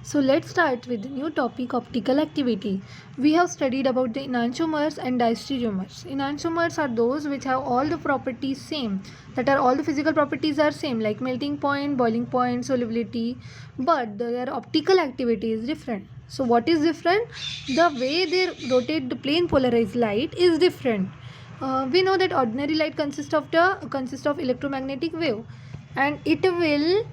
So let's start with the new topic, optical activity. We have studied about the enantiomers and diastereomers. Enantiomers are those which have all the properties same, that are all the physical properties are same, like melting point, boiling point, solubility, but their optical activity is different. So what is different? The way they rotate the plane polarized light is different. We know that ordinary light consists of electromagnetic wave, and it will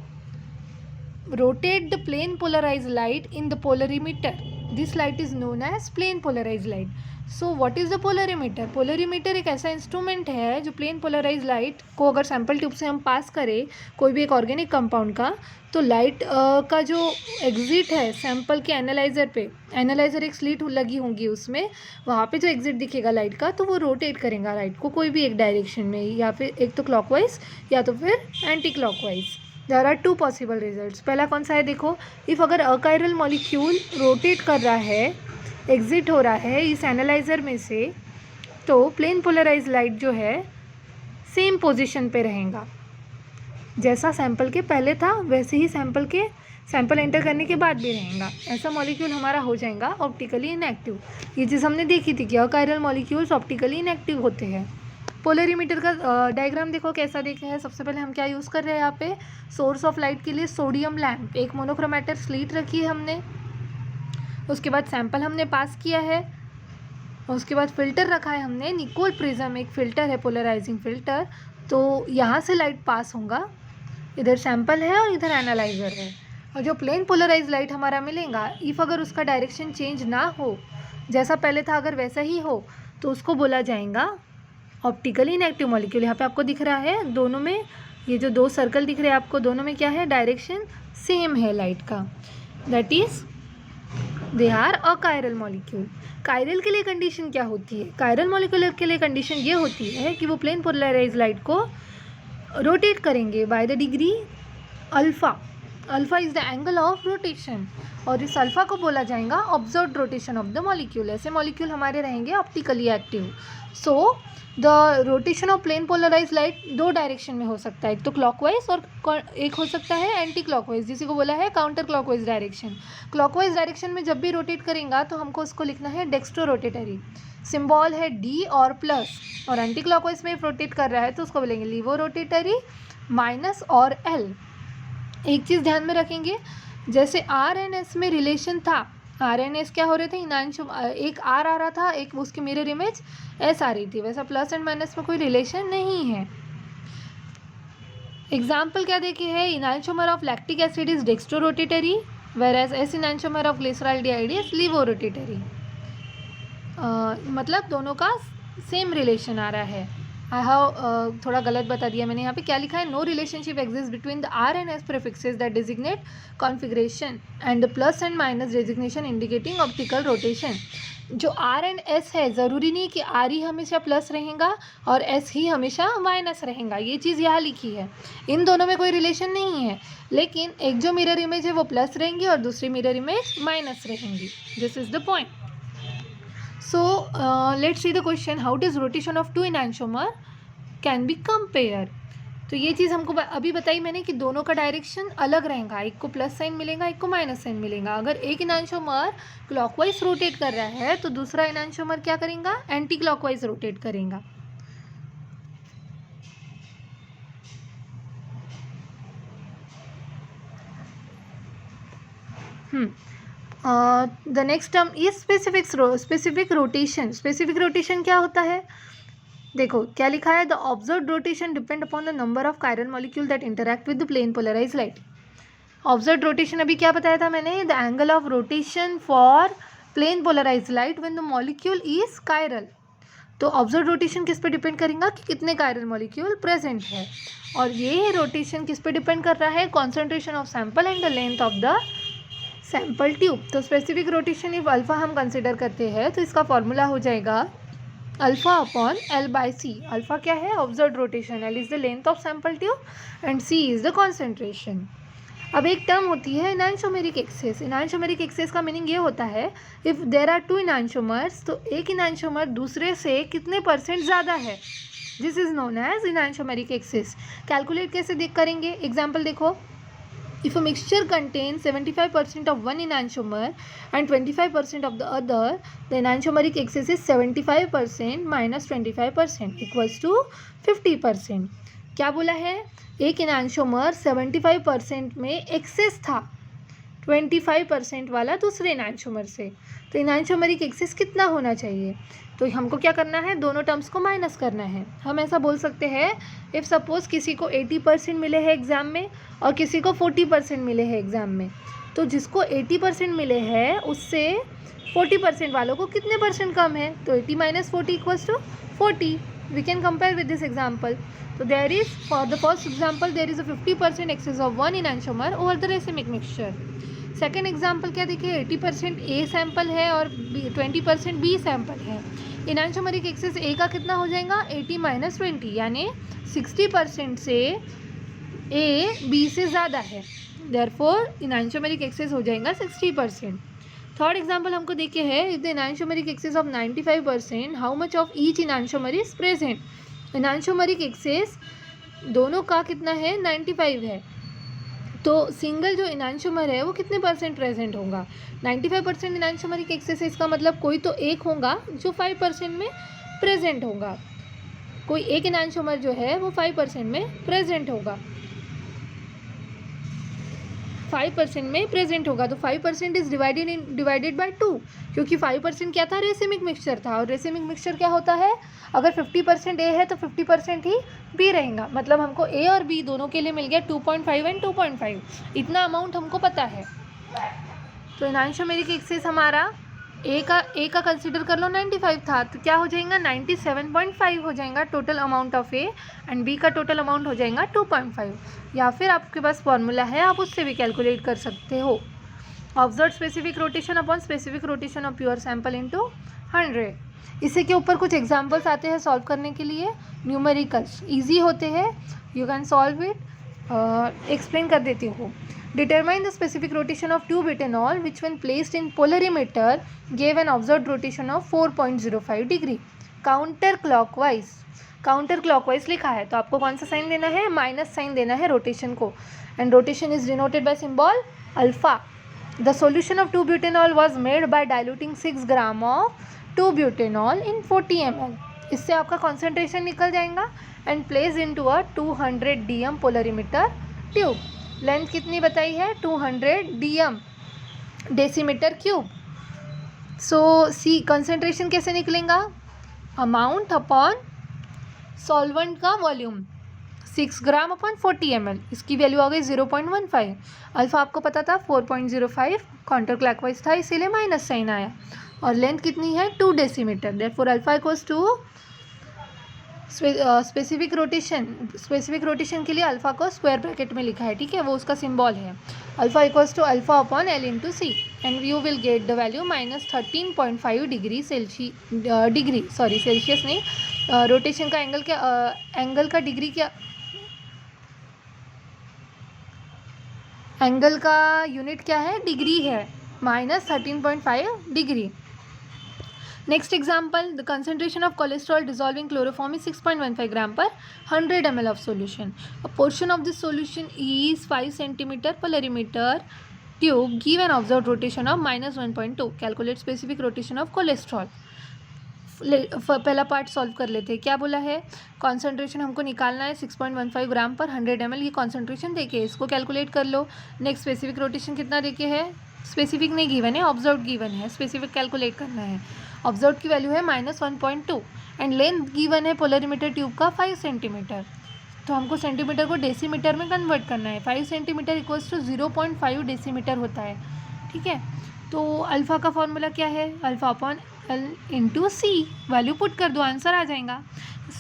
rotate the plane polarized light in the polarimeter. This light is known as plane polarized light. So what is the polarimeter? Polarimeter एक ऐसा instrument है जो plane polarise light को अगर sample tube से हम पास करें कोई भी एक ऑर्गेनिक कंपाउंड का, तो लाइट का जो एग्जिट है सैम्पल के एनालाइजर पे, एनालाइजर एक स्लिट लगी होंगी उसमें, वहाँ पे जो एग्जिट दिखेगा लाइट का, तो वो रोटेट करेगा लाइट को कोई भी एक डायरेक्शन में, या फिर एक तो क्लॉकवाइज या तो फिर anti clockwise. There are two possible results. पहला कौन सा है देखो, इफ़ अगर अकायरल मॉलिक्यूल रोटेट कर रहा है, एग्जिट हो रहा है इस एनालाइजर में से, तो प्लेन पोलराइज लाइट जो है सेम पोजीशन पे रहेगा. जैसा सैंपल के पहले था वैसे ही सैंपल एंटर करने के बाद भी रहेगा. ऐसा मॉलिक्यूल हमारा हो जाएगा ऑप्टिकली इनएक्टिव. ये चीज़ हमने देखी थी कि अकायरल मॉलिक्यूल्स ऑप्टिकली इनएक्टिव होते हैं. पोलरीमीटर का डायग्राम देखो कैसा देखा है. सबसे पहले हम क्या यूज़ कर रहे हैं यहाँ पे, सोर्स ऑफ लाइट के लिए सोडियम लैम्प, एक मोनोक्रोमेटर स्लीट रखी है हमने, उसके बाद सैंपल हमने पास किया है, उसके बाद फिल्टर रखा है हमने, निकोल प्रिज्म एक फ़िल्टर है, पोलराइजिंग फ़िल्टर. तो यहाँ से लाइट पास होगा, इधर सैंपल है और इधर एनालाइजर है, और जो प्लेन पोलराइज लाइट हमारा मिलेगा, इफ़ अगर उसका डायरेक्शन चेंज ना हो, जैसा पहले था अगर वैसा ही हो, तो उसको बोला जाएगा ऑप्टिकली इनएक्टिव मॉलिक्यूल. यहाँ पे आपको दिख रहा है दोनों में, ये जो दो सर्कल दिख रहे हैं आपको, दोनों में क्या है, डायरेक्शन सेम है लाइट का, that is they are achiral molecule. Chiral के लिए कंडीशन क्या होती है? कायरल मॉलिक्यूल के लिए कंडीशन ये होती है कि वो प्लेन पोलराइज लाइट को रोटेट करेंगे by the degree alpha. Alpha is the angle of rotation, और इस अल्फ़ा को बोला जाएगा observed rotation of the molecule. ऐसे मॉलिक्यूल हमारे रहेंगे optically active. So the rotation of plane polarise light दो डायरेक्शन में हो सकता है, एक तो क्लॉकवाइज और एक हो सकता है एंटी क्लॉकवाइज, जिसी को बोला है counter clockwise direction. Clockwise direction में जब भी रोटेट करेगा तो हमको उसको लिखना है डेक्स्ट्रो रोटेटरी, सिंबल है डी और प्लस. और एंटी क्लॉकवाइज में रोटेट कर रहा है तो उसको बोलेंगे लीवो रोटेटरी, माइनस और एल. एक चीज़ ध्यान में रखेंगे, जैसे आर एन एस में रिलेशन था, आर एन एस क्या हो रहे थे, एक आर आ रहा था, एक उसकी मिरर इमेज एस आ रही थी, वैसा प्लस एंड माइनस में कोई रिलेशन नहीं है. एग्जाम्पल क्या देखे है, enantiomer of lactic acid is dextro rotatory, whereas S enantiomer of glyceraldehyde is levo rotatory. मतलब दोनों का सेम रिलेशन आ रहा है. आई हैव थोड़ा गलत बता दिया मैंने. यहाँ पे क्या लिखा है, no relationship exist between the R and S prefixes that designate configuration and the plus and minus designation indicating optical rotation. जो आर एंड एस है, ज़रूरी नहीं कि आर ही हमेशा प्लस रहेगा और एस ही हमेशा माइनस रहेगा, ये चीज़ यहाँ लिखी है. इन दोनों में कोई रिलेशन नहीं है, लेकिन एक जो मिरर इमेज है वो प्लस रहेंगी और दूसरी मिरर इमेज माइनस रहेंगी. This is the point. So let's see the question, how does rotation of two enantiomer can be compared. तो ये चीज़ हमको अभी बताई मैंने कि दोनों का डायरेक्शन अलग रहेगा, एक को प्लस साइन मिलेगा, एक को माइनस साइन मिलेगा. अगर एक इनैंशियोमर क्लॉकवाइज रोटेट कर रहा है तो दूसरा इनैंशियोमर क्या करेगा, एंटी क्लॉकवाइज रोटेट करेगा. The next term is specific rotation. Specific rotation क्या होता है, देखो क्या लिखा है, the observed rotation depend upon the number of chiral molecule that interact with the plane polarise light. Observed rotation अभी क्या बताया था मैंने, the angle of rotation for plane polarise light when the molecule is chiral. तो observe rotation किस पे depend करेगा कि कितने कायरल मॉलिक्यूल प्रेजेंट है, और ये रोटेशन किस पे डिपेंड कर रहा है, concentration of sample and the length of the sample tube. तो स्पेसिफिक रोटेशन इफ अल्फ़ा हम कंसिडर करते हैं तो इसका फॉर्मूला हो जाएगा alpha upon L by C. Alpha क्या है, observed rotation, L is the length of sample tube and C is the concentration. अब एक टर्म होती है इनैंशियोमेरिक एक्सेस. इनैंशियोमेरिक एक्सेस का मीनिंग ये होता है, if there are two enantiomers, तो एक इनैंशियोमर दूसरे से कितने % ज़्यादा है, this is known as enantiomeric excess. Calculate कैसे करेंगे, एग्जाम्पल देखो, If a mixture contains 75% of one enantiomer and 25% of the other, the enantiomeric excess is 75% minus 25% equals to 50%. क्या बोला है? एक enantiomer 75% में एक्सेस था 25% वाला दूसरे enantiomer से, तो enantiomeric एक्सेस कितना होना चाहिए? तो हमको क्या करना है? दोनों टर्म्स को माइनस करना है. हम ऐसा बोल सकते हैं, इफ़ सपोज किसी को 80% मिले हैं एग्ज़ाम में और किसी को 40% मिले हैं एग्ज़ाम में, तो जिसको 80% मिले हैं उससे 40% वालों को कितने परसेंट कम है? तो 80 minus 40 equals to 40. We can compare with this example. So there is, for the first example, there is a 50% excess of one enantiomer over the racemic mixture. Second example क्या देखिए, 80% ए सैम्पल है और 20% B sample है. इनांशोमेरिक access ए का कितना हो जाएगा? 80 minus 20, यानी 60% से ए बी से ज़्यादा है. देयरफॉर इनांशोमेरिक एक्सेस हो जाएगा 60%. थर्ड एग्जाम्पल हमको देखिए है, if the enantiomeric excess of 95%, how much of each enantiomer is present. Enantiomeric excess दोनों का कितना है? 95 है. तो सिंगल जो इनांशोमर है वो कितने परसेंट प्रेजेंट होगा? 95% इनांशोमरिक एक्सेस है, इसका मतलब कोई तो एक होगा जो 5% में प्रेजेंट होगा. कोई एक इनांशोमर जो है वो 5% में प्रेजेंट होगा, 5% में प्रेजेंट होगा. तो 5% इज डिवाइडेड बाय 2, क्योंकि 5% क्या था? रेसिमिक मिक्सचर था. और रेसिमिक मिक्सचर क्या होता है? अगर 50% ए है तो 50% ही बी रहेगा. मतलब हमको ए और बी दोनों के लिए मिल गया 2.5 एंड 2.5. इतना अमाउंट हमको पता है. तो इनांशोमेरिक एक्सेस हमारा ए का कंसिडर कर लो 95 था, तो क्या हो जाएगा? 97.5 हो जाएगा total amount of A, and B का टोटल अमाउंट हो जाएगा 2.5. या फिर आपके पास फॉर्मूला है, आप उससे भी कैलकुलेट कर सकते हो. Observe specific rotation upon specific rotation of pure sample into 100. इसी के ऊपर कुछ एग्जांपल्स आते हैं सॉल्व करने के लिए. न्यूमेरिकल्स इजी होते हैं, you can solve it. Explain कर देती हूँ. Determine the specific rotation of tube ethanol which when placed in polarimeter gave an observed rotation of 4.05 degree counterclockwise. counterclockwise लिखा है तो आपको कौन सा साइन देना है? माइनस साइन देना है रोटेशन को, and rotation is denoted by symbol alpha. The solution of 2-butanol was made by diluting 6 gram of 2-butanol in 40 ml. इससे आपका कॉन्सेंट्रेशन निकल जाएगा and place into a 200 dm polarimeter tube. Length कितनी बताई है? 200 dm डेसीमीटर क्यूब. सो सी concentration कैसे निकलेगा? Amount upon solvent का वॉल्यूम, 6 ग्राम अपॉन 40 ml. इसकी वैल्यू आ गई 0.15. अल्फा आपको पता था 4.05, काउंटर क्लॉकवाइज था इसीलिए माइनस साइन आया. और लेंथ कितनी है? 2 decimetre. Therefore alpha equals to specific rotation के लिए अल्फ़ा को स्क्वायर ब्रैकेट में लिखा है, ठीक है, वो उसका सिंबल है. Alpha equals to alpha upon L into C, and you will get the value -13.5 degree Celsius नहीं, रोटेशन का एंगल क्या, एंगल का डिग्री क्या, एंगल का यूनिट क्या है? डिग्री है, -13.5 degree. Next example, the concentration of cholesterol dissolving chloroform is 6.15 gram per 100 ml of solution. A portion of this solution is 5 cm polarimeter tube. Give an observed rotation of -1.2. Calculate specific rotation of cholesterol. पहला part solve कर लेते हैं. क्या बोला है? Concentration हमको निकालना है 6.15 ग्राम पर 100 ml. ये कॉन्सेंट्रेशन देके इसको कैलकुलेट कर लो. नेक्स्ट स्पेसिफिक रोटेशन कितना देके है? स्पेसिफिक नहीं गिवन है, ऑब्जर्व गिवन है. स्पेसिफिक कैलकुलेट करना है. ऑब्जर्व की वैल्यू है -1.2 एंड लेंथ गिवन है पोलरीमीटर ट्यूब का 5 सेंटीमीटर. तो हमको सेंटीमीटर को डेसीमीटर में कन्वर्ट करना है. 5 सेंटीमीटर इक्वल्स टू 0.5 डेसीमीटर होता है, ठीक है. तो अल्फ़ा का फॉर्मूला क्या है? अल्फ़ा अपॉन एल इंटू सी. वैल्यू पुट कर दो, आंसर आ जाएगा.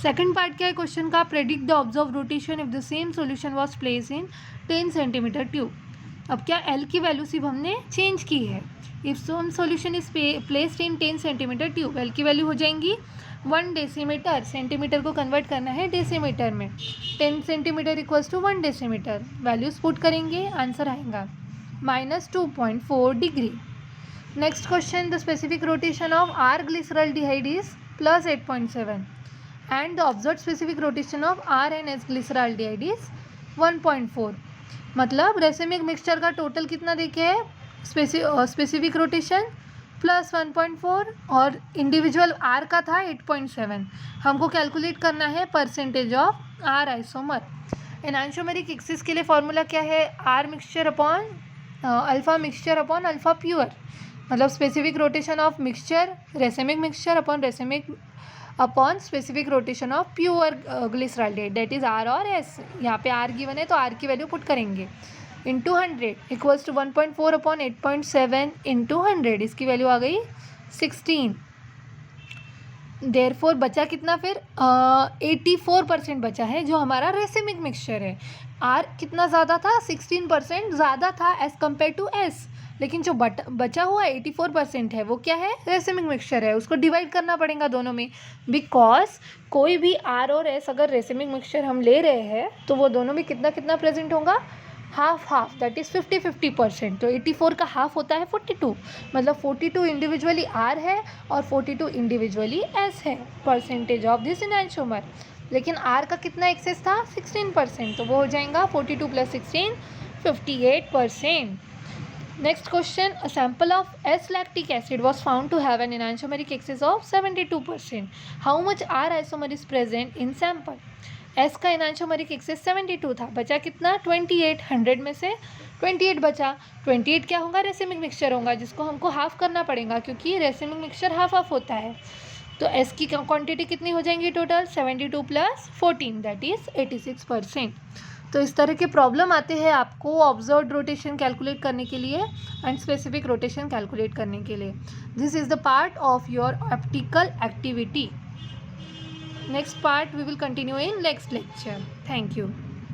सेकंड पार्ट क्या है क्वेश्चन का? Predict the observe rotation if the same solution was place in 10 centimetre tube. अब क्या एल की वैल्यू सिर्फ हमने चेंज की है. If some solution is placed in 10 centimetre tube, L की वैल्यू हो जाएंगी 1 डेसीमीटर. सेंटीमीटर को कन्वर्ट करना है डेसीमीटर में. 10 centimetre equals to 1 decimetre. Values put करेंगे, आंसर आएगा -2.4 degree. Next question, the specific rotation of R glyceraldehyde is +8.7 and the observed specific rotation of R and S glyceraldehyde is 1.4. मतलब racemic mixture का total कितना देखे है, specific rotation plus 1.4 और individual are का था 8.7। हमको कैलकुलेट करना है percentage of R isomer. Enantiomeric excess के लिए फॉर्मूला क्या है, R mixture upon alpha mixture upon alpha pure, मतलब specific rotation of mixture racemic mixture upon racemic upon specific rotation of pure glyceraldehyde, that is R और S. यहाँ पे R given है तो आर की वैल्यू पुट करेंगे into 100 equals to 1.4 upon 8.7 into 100, इसकी value आ गई 16। देयरफॉर बचा कितना फिर 84% बचा है जो हमारा रेसिमिक मिक्सचर है। आर कितना ज़्यादा था, 16% ज़्यादा था एज़ कम्पेयर टू एस, लेकिन जो बचा हुआ 84% है वो क्या है, रेसिमिक मिक्सचर है। उसको डिवाइड करना पड़ेगा दोनों में, बिकॉज कोई भी आर और एस अगर रेसिमिक मिक्सचर हम ले रहे हैं तो वो दोनों में कितना कितना प्रेजेंट होगा, हाफ हाफ, दैट इज़ 50-50%। तो 84 का हाफ होता है 42, मतलब 42 इंडिविजुअली आर है और 42 इंडिविजुअली एस है परसेंटेज ऑफ दिस एनांशोमर। लेकिन आर का कितना एक्सेस था, 16%, तो वो हो जाएगा 42 + 16 58%। Next question, a sample of S-lactic acid was found to have an enantiomeric excess of 72%. How much R isomer is present in sample? S का enantiomeric excess 72 था, बचा कितना 28, 100 में से 28 बचा। 28 क्या होगा, रेसिमिक मिक्सचर होगा जिसको हमको हाफ करना पड़ेगा क्योंकि रेसिमिक मिक्सचर हाफ हाफ होता है। तो S की क्वांटिटी कितनी हो जाएंगी टोटल, 72 + 14 दैट इज़ 86%। तो इस तरह के प्रॉब्लम आते हैं आपको ऑब्जर्व्ड रोटेशन कैलकुलेट करने के लिए एंड स्पेसिफिक रोटेशन कैलकुलेट करने के लिए। This is the part of your optical activity. Next part we will continue in next lecture. Thank you.